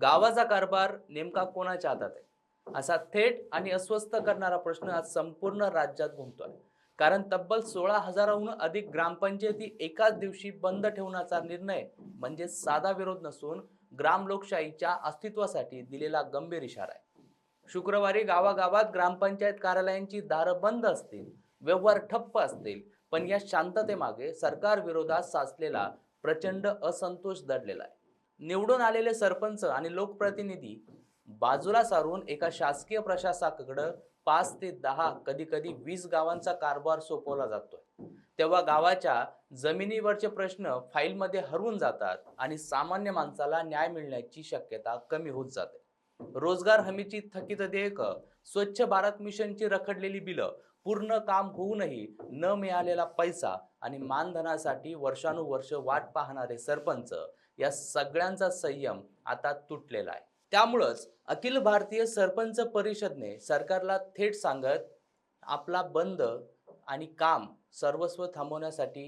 गावाचा कारभार नेमका कोणाच्या हातात आहे? असा थेट आणि अस्वस्थ करणारा प्रश्न आज संपूर्ण राज्यात घुमतोय. कारण तब्बल 16,000हून अधिक ग्रामपंचायती एकाच दिवशी बंद ठेवण्याचा निर्णय म्हणजे साधा विरोध नसून ग्राम लोकशाहीच्या अस्तित्वासाठी दिलेला गंभीर इशारा आहे. शुक्रवारी गावागावात ग्रामपंचायत कार्यालयांची दारं बंद असतील, व्यवहार ठप्प असतील, पण या शांततेमागे सरकार विरोधात साचलेला प्रचंड असंतोष दडलेला आहे. निवडून आलेले सरपंच आणि लोकप्रतिनिधी बाजूला सारून एका शासकीय प्रशासकाकडे 5 ते 10 कधी कधी 20 गावांचा कारभार सोपवला जातोय. तेव्हा गावाच्या जमिनीवरचे प्रश्न फाईलमध्ये हरवून जातात आणि सामान्य माणसाला न्याय मिळण्याची शक्यता कमी होत जाते. रोजगार हमीची थकीत देयक, स्वच्छ भारत मिशनची रखडलेली बिलं, पूर्ण काम होऊनही न मिळालेला पैसा आणि मानधनासाठी वर्षानुवर्ष वाट पाहणारे सरपंच, या सगळ्यांचा संयम आता तुटलेला आहे. त्यामुळंच अखिल भारतीय सरपंच परिषदने सरकारला थेट सांगत आपला बंद आणि काम सर्वस्व थांबवण्यासाठी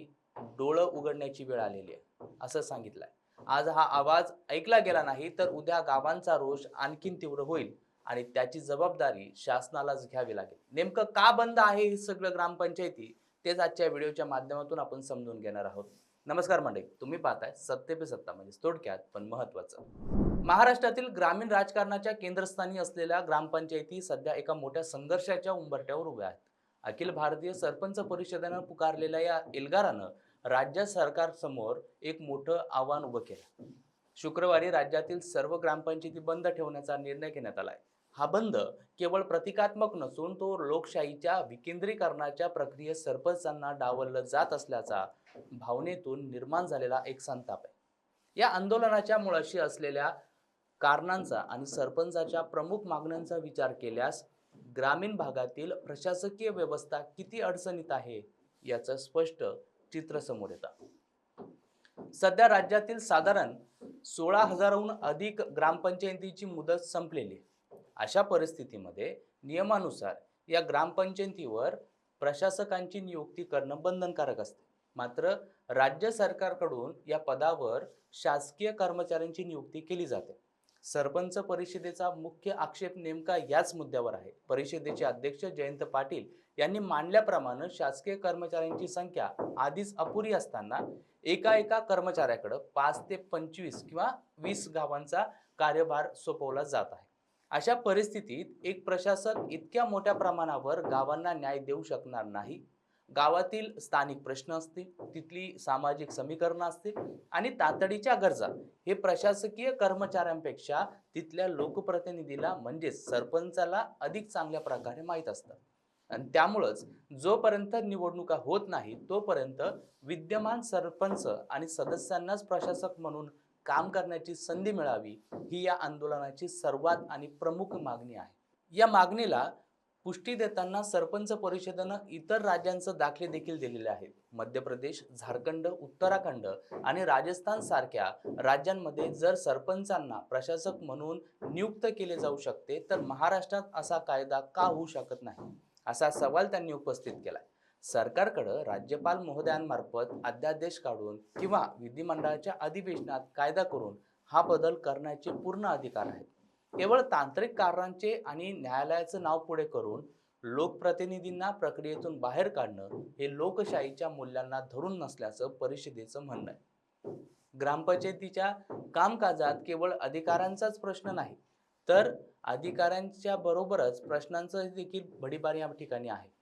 डोळं उघडण्याची वेळ आलेली आहे असं सांगितलंय. आज हा आवाज ऐकला गेला नाही तर उद्या गावांचा रोष आणखीन तीव्र होईल आणि त्याची जबाबदारी शासनालाच घ्यावी लागेल. नेमकं का बंद आहे हे सगळं ग्रामपंचायती, तेच आजच्या व्हिडिओच्या माध्यमातून आपण समजून घेणार आहोत. नमस्कार मंडळी, तुम्ही पाहताय सत्य पे सत्ता, म्हणजे थोडक्यात पण महत्वाचं. महाराष्ट्रातील ग्रामीण राजकारणाच्या केंद्रस्थानी असलेल्या ग्रामपंचायती सध्या एका मोठ्या संघर्षाच्या उंबरठ्यावर उभ्या आहेत. अखिल भारतीय सरपंच परिषदेनं पुकारलेल्या या एल्गारानं राज्य सरकारसमोर एक मोठं आव्हान उभं केलं. शुक्रवारी राज्यातील सर्व ग्रामपंचायती बंद ठेवण्याचा निर्णय घेण्यात आलाय. हा बंद केवळ प्रतिकात्मक नसून तो लोकशाहीच्या विकेंद्रीकरणाच्या प्रक्रियेत सरपंचांना डावललं जात असल्याचा भावनेतून निर्माण झालेला एक संताप आहे. या आंदोलनाच्या मुळाशी असलेल्या कारणांचा आणि सरपंचाच्या प्रमुख मागण्यांचा विचार केल्यास ग्रामीण भागातील प्रशासकीय व्यवस्था किती अडचणीत आहे याचं स्पष्ट चित्र समोर येतं. सध्या राज्यातील साधारण 16,000हून अधिक ग्रामपंचायतीची मुदत संपलेली आहे. अशा परिस्थितीमध्ये नियमानुसार या ग्रामपंचायतीवर प्रशासकांची नियुक्ती करणं बंधनकारक असते. मात्र राज्य सरकारकडून या पदावर शासकीय कर्मचाऱ्यांची नियुक्ती केली जाते. सरपंच परिषदेचा मुख्य आक्षेप नेमका याच मुद्द्यावर आहे. परिषदेचे अध्यक्ष जयंत पाटील यांनी मांडल्याप्रमाणे शासकीय कर्मचाऱ्यांची संख्या आधीच अपुरी असताना एका एका कर्मचाऱ्याकडे 5 ते 25 किंवा 20 गावांचा कार्यभार सोपवला जात आहे. अशा परिस्थितीत एक प्रशासक इतक्या मोठ्या प्रमाणावर गावांना न्याय देऊ शकणार नाही. गावातील स्थानिक प्रश्न असतील, तिथली सामाजिक समीकरणं असतील आणि तातडीच्या गरजा हे प्रशासकीय कर्मचाऱ्यांपेक्षा तिथल्या लोकप्रतिनिधीला म्हणजेच सरपंचाला अधिक चांगल्या प्रकारे माहीत असतात. आणि त्यामुळंच जोपर्यंत निवडणुका होत नाही तोपर्यंत विद्यमान सरपंच आणि सदस्यांनाच प्रशासक म्हणून काम करण्याची संधी मिळावी, ही या आंदोलनाची सर्वात आणि प्रमुख मागणी आहे. या मागणीला पुष्टी देताना सरपंच परिषदेनं इतर राज्यांचे दाखले देखील दिलेले आहेत. मध्य प्रदेश, झारखंड, उत्तराखंड आणि राजस्थान सारख्या राज्यांमध्ये जर सरपंचांना प्रशासक म्हणून नियुक्त केले जाऊ शकते तर महाराष्ट्रात असा कायदा का होऊ शकत नाही, असा सवाल त्यांनी उपस्थित केलाय. सरकारकडे राज्यपाल महोदयांमार्फत अध्यादेश काढून किंवा विधिमंडळाच्या अधिवेशनात कायदा करून हा बदल करण्याचे पूर्ण अधिकार आहेत. केवळ तांत्रिक कारणांचे आणि न्यायालयाचं नाव पुढे करून लोकप्रतिनिधींना प्रक्रियेतून बाहेर काढणं हे लोकशाहीच्या मूल्यांना धरून नसल्याचं परिषदेचं म्हणणं आहे. ग्रामपंचायतीच्या कामकाजात केवळ अधिकारांचाच प्रश्न नाही तर अधिकाऱ्यांच्या बरोबरच प्रश्नांचं देखील भडीमार या ठिकाणी आहे.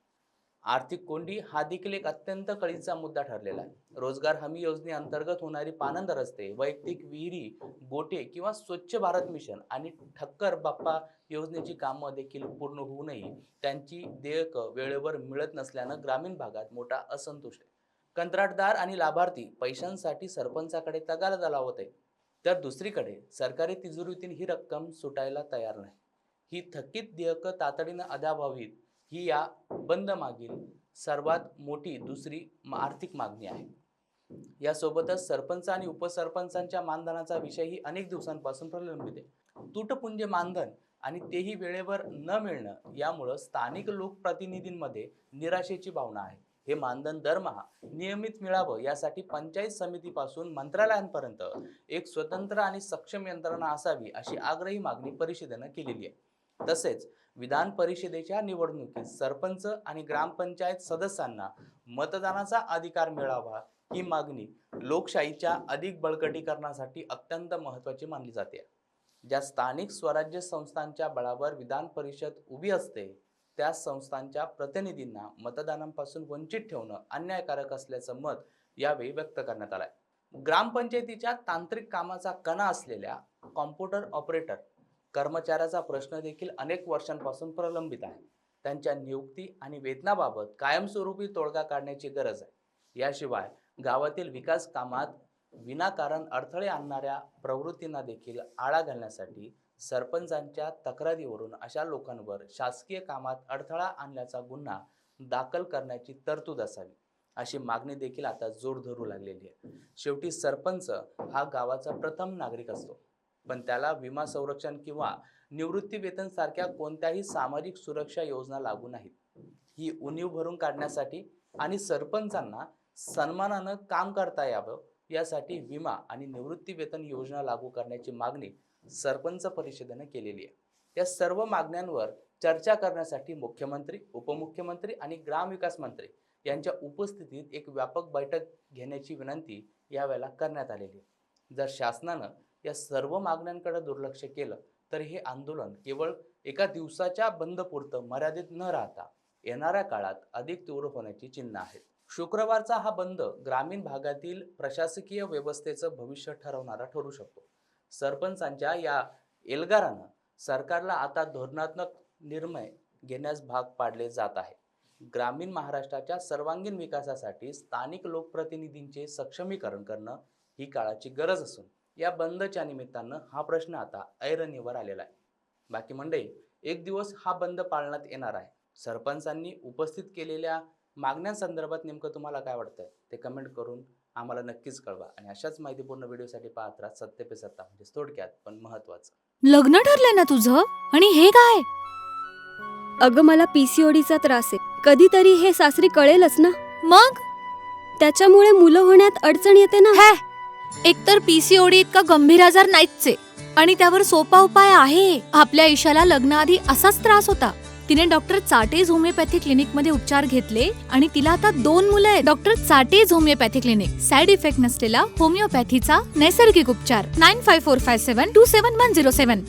आर्थिक कोंडी हा देखील एक अत्यंत कळीचा मुद्दा ठरलेला आहे. रोजगार हमी योजनेअंतर्गत होणारी पाणंद रस्ते, वैयक्तिक विहिरी, गोटे किंवा स्वच्छ भारत मिशन आणि ठक्कर बाप्पा योजनेची कामं देखील पूर्ण होऊनही त्यांची देयक वेळेवर मिळत नसल्यानं ग्रामीण भागात मोठा असंतोष आहे. कंत्राटदार आणि लाभार्थी पैशांसाठी सरपंचाकडे तगादा लावत आहेत, तर दुसरीकडे सरकारी तिजोरीतून ही रक्कम सुटायला तयार नाही. ही थकीत देयक तातडीनं अदा व्हावीत, ही या बंद मागील सर्वात मोठी दुसरी आर्थिक मागणी आहे. यासोबतच सरपंच आणि उपसरपंचांच्या मानधनाचा विषयही अनेक दिवसांपासून प्रलंबित आहे. तुटपुंजे मानधन आणि तेही वेळेवर न मिळणं यामुळे स्थानिक लोकप्रतिनिधींमध्ये निराशेची भावना आहे. हे मानधन दरमहा नियमित मिळावं यासाठी पंचायत समितीपासून मंत्रालयांपर्यंत एक स्वतंत्र आणि सक्षम यंत्रणा असावी अशी आग्रही मागणी परिषदेनं केलेली आहे. तसेच विधान परिषदेच्या निवडणुकीत सरपंच आणि ग्रामपंचायत सदस्यांना मतदानाचा अधिकार मिळावा ही मागणी लोकशाहीच्या अधिक बळकटीकरणासाठी अत्यंत महत्त्वाची मानली जाते. ज्या स्थानिक स्वराज्य संस्थांच्या बळावर विधान परिषद उभी असते त्या संस्थांच्या प्रतिनिधींना मतदानापासून वंचित ठेवणं अन्यायकारक असल्याचं मत यावेळी व्यक्त करण्यात आलंय. ग्रामपंचायतीच्या तांत्रिक कामाचा कणा असलेल्या कॉम्प्युटर ऑपरेटर कर्मचाऱ्याचा प्रश्न देखील अनेक वर्षांपासून प्रलंबित आहे. त्यांच्या नियुक्ती आणि वेतनाबाबत कायमस्वरूपी तोडगा काढण्याची गरज आहे. याशिवाय गावातील विकास कामात विनाकारण अडथळे आणणाऱ्या प्रवृत्तींना देखील आळा घालण्यासाठी सरपंचांच्या तक्रारीवरून अशा लोकांवर शासकीय कामात अडथळा आणल्याचा गुन्हा दाखल करण्याची तरतूद असावी अशी मागणी देखील आता जोर धरू लागलेली आहे. शेवटी सरपंच हा गावाचा प्रथम नागरिक असतो, पण त्याला विमा संरक्षण किंवा निवृत्ती वेतन सारख्या कोणत्याही सामाजिक सुरक्षा योजना लागू नाहीत. ही उणीव भरून काढण्यासाठी आणि सरपंचांना सन्मानानं काम करता यावं यासाठी विमा आणि निवृत्ती वेतन योजना लागू करण्याची मागणी सरपंच परिषदेने केलेली आहे. या सर्व मागण्यांवर चर्चा करण्यासाठी मुख्यमंत्री, उपमुख्यमंत्री आणि ग्रामविकास मंत्री यांच्या उपस्थितीत एक व्यापक बैठक घेण्याची विनंती यावेळेला करण्यात आलेली आहे. जर शासनानं या सर्व मागण्यांकडे दुर्लक्ष केलं तर हे आंदोलन केवळ एका दिवसाच्या बंदपुरतं मर्यादित न राहता येणाऱ्या काळात अधिक तीव्र होण्याची चिन्ह आहेत. शुक्रवारचा हा बंद ग्रामीण भागातील प्रशासकीय व्यवस्थेचं भविष्य ठरवणारा ठरू शकतो. सरपंचांच्या या एल्गारानं सरकारला आता धोरणात्मक निर्णय घेण्यास भाग पाडले जात आहे. ग्रामीण महाराष्ट्राच्या सर्वांगीण विकासासाठी स्थानिक लोकप्रतिनिधींचे सक्षमीकरण करणं ही काळाची गरज असून या बंदच्या निमित्तानं हा प्रश्न आता ऐरणीवर आलेला आहे. बाकी मंडळी, एक दिवस हा बंद पाळण्यात येणार आहे. सरपंचांनी उपस्थित केलेल्या मागण्यांसंदर्भात नेमकं तुम्हाला काय वाटतंय ते कमेंट करून आम्हाला नक्कीच कळवा. आणि अशाच माहितीपूर्ण व्हिडिओसाठी पाहत राहा सत्य पे सत्ता, म्हणजे थोडक्यात पण महत्वाचं. लग्न ठरलंय ना तुझं? आणि हे काय? अगं मला पीसीओडीचा त्रास आहे. कधीतरी हे सासरी कळेलच ना. मग त्याच्यामुळे मुलं होण्यात अडचण येते ना. हे एकतर पीसीओडी इतका गंभीर आजार नाहीच आहे आणि त्यावर सोपा उपाय आहे. आपल्या ईशाला लग्नाआधी असाच त्रास होता. तिने डॉक्टर चाटेज होमिओपॅथी क्लिनिक मध्ये उपचार घेतले आणि तिला आता 2 मुलं आहेत. डॉक्टर चाटेज होमिओपॅथी क्लिनिक, साइड इफेक्ट नसलेला होमिओपॅथीचा नैसर्गिक उपचार. 9545727107